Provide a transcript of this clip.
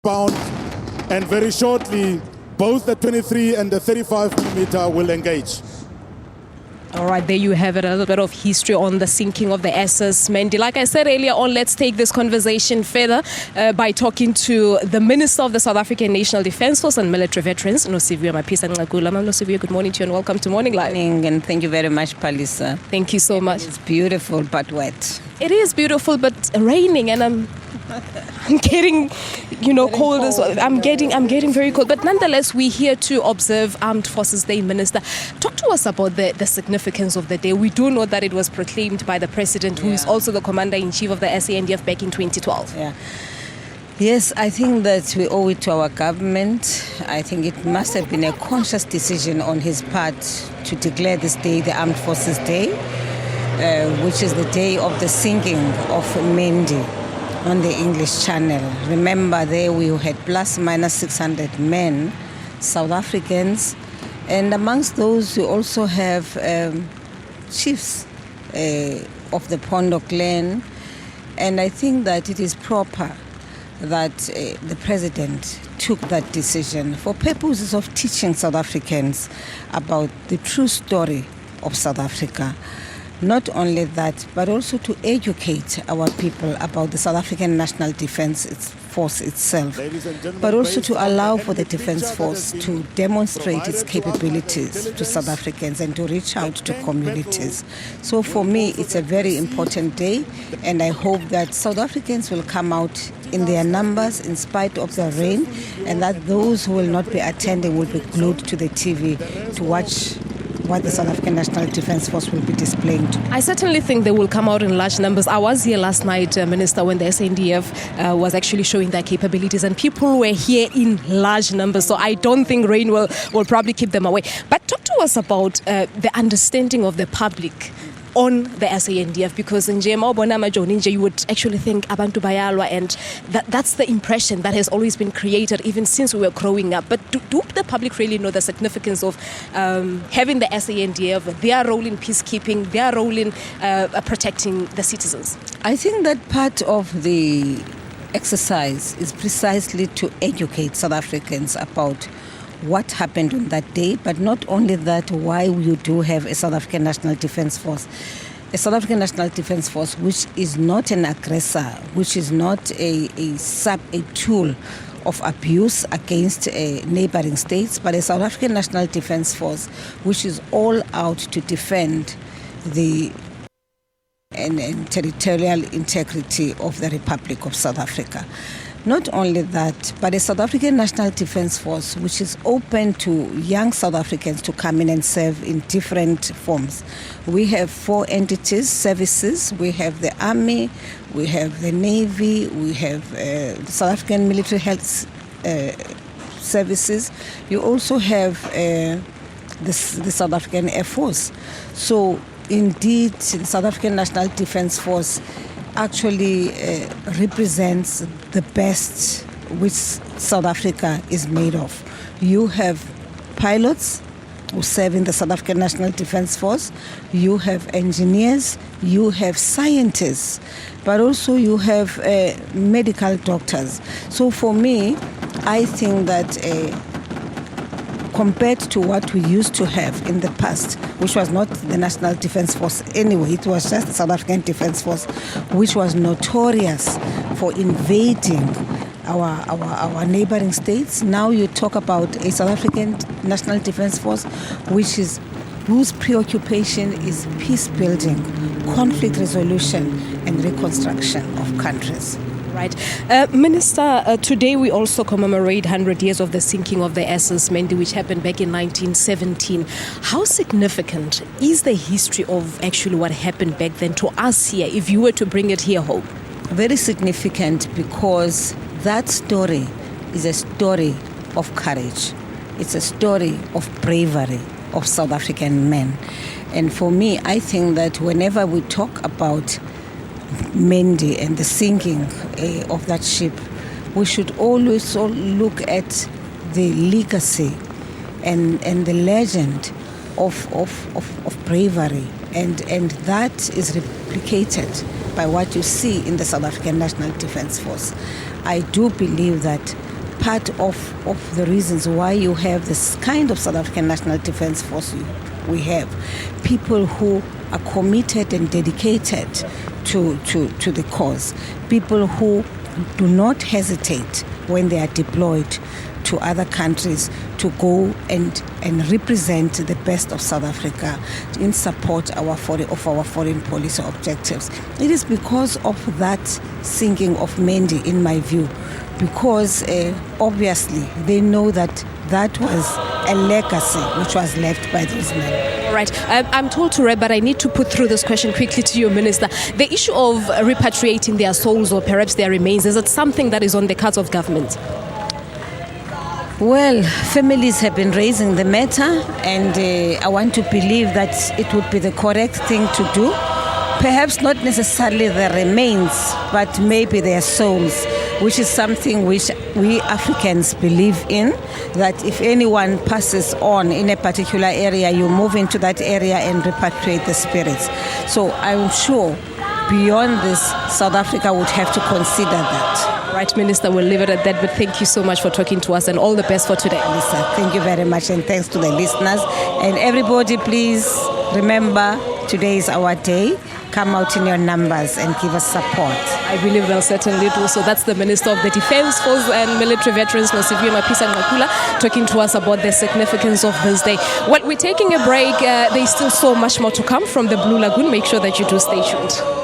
bound, and very shortly, both the 23 and the 35 millimeter will engage. All right, there you have it, a little bit of history on the sinking of the SS Mendi. Like I said earlier on, let's take this conversation further by talking to the Minister of the South African National Defence Force and Military Veterans, Nosiviwe Mapisa-Nqakula. Nosiviwe, good morning to you and welcome to Morning Live. And thank you very much, Palisa. Thank you so much. It's beautiful but wet. It is beautiful but raining, and I'm getting, cold as well. I'm getting very cold. But nonetheless, we're here to observe Armed Forces Day, Minister. Talk to us about the significance of the day. We do know that it was proclaimed by the President, who is also the Commander-in-Chief of the SANDF back in 2012. Yeah. Yes, I think that we owe it to our government. I think it must have been a conscious decision on his part to declare this day the Armed Forces Day, which is the day of the sinking of Mendi on the English Channel. Remember, there we had plus minus 600 men, South Africans, and amongst those we also have chiefs of the Pondo clan. And I think that it is proper that the President took that decision for purposes of teaching South Africans about the true story of South Africa. Not only that, but also to educate our people about the South African National Defence Force itself, but also to allow for the Defence Force to demonstrate its capabilities to South Africans and to reach out to communities. So for me, it's a very important day, and I hope that South Africans will come out in their numbers in spite of the rain, and that those who will not be attending will be glued to the TV to watch what the South African National Defence Force will be displaying. I certainly think they will come out in large numbers. I was here last night, Minister, when the SANDF was actually showing their capabilities, and people were here in large numbers. So I don't think rain will probably keep them away. But talk to us about the understanding of the public on the SANDF, because in JMO you would actually think Abantu Bayalwa, and that's the impression that has always been created even since we were growing up. But do the public really know the significance of having the SANDF, their role in peacekeeping, their role in protecting the citizens? I think that part of the exercise is precisely to educate South Africans about what happened on that day, but not only that, why you do have a South African National Defence Force. A South African National Defence Force which is not an aggressor, which is not a tool of abuse against neighbouring states, but a South African National Defence Force which is all out to defend the and territorial integrity of the Republic of South Africa. Not only that, but a South African National Defence Force which is open to young South Africans to come in and serve in different forms. We have 4 entities, services. We have the Army, we have the Navy, we have the South African Military Health Services. You also have the South African Air Force. So indeed, the South African National Defence Force actually represents the best which South Africa is made of. You have pilots who serve in the South African National Defence Force, you have engineers, you have scientists, but also you have medical doctors. So for me, I think that compared to what we used to have in the past, which was not the National Defence Force anyway, it was just the South African Defence Force, which was notorious for invading our neighbouring states. Now you talk about a South African National Defence Force whose preoccupation is peace building, conflict resolution and reconstruction of countries. Right. Minister, today we also commemorate 100 years of the sinking of the SS Mendi, which happened back in 1917. How significant is the history of actually what happened back then to us here, if you were to bring it here home? Very significant, because that story is a story of courage. It's a story of bravery of South African men. And for me, I think that whenever we talk about Mendi and the sinking of that ship, we should always look at the legacy and the legend of bravery, and that is replicated by what you see in the South African National Defence Force. I do believe that part of the reasons why you have this kind of South African National Defence Force we have. People who are committed and dedicated to the cause. People who do not hesitate when they are deployed to other countries to go and represent the best of South Africa in support of our foreign policy objectives. It is because of that singing of Mendi, in my view, because obviously they know that was a legacy which was left by these men. All right. I'm told to wrap, but I need to put through this question quickly to you, Minister. The issue of repatriating their souls or perhaps their remains, is it something that is on the cards of government? Well, families have been raising the matter, and I want to believe that it would be the correct thing to do. Perhaps not necessarily their remains, but maybe their souls, which is something which we Africans believe in, that if anyone passes on in a particular area, you move into that area and repatriate the spirits. So I'm sure beyond this, South Africa would have to consider that. Right, Minister, we'll leave it at that, but thank you so much for talking to us and all the best for today. Lisa, thank you very much, and thanks to the listeners. And everybody, please remember, today is our day. Come out in your numbers and give us support. I believe they'll certainly do so. That's the Minister of the Defence Force and Military Veterans, Nosiviwe Mapisa-Nqakula, talking to us about the significance of this day. Well, we're taking a break. There's still so much more to come from the Blue Lagoon. Make sure that you do stay tuned.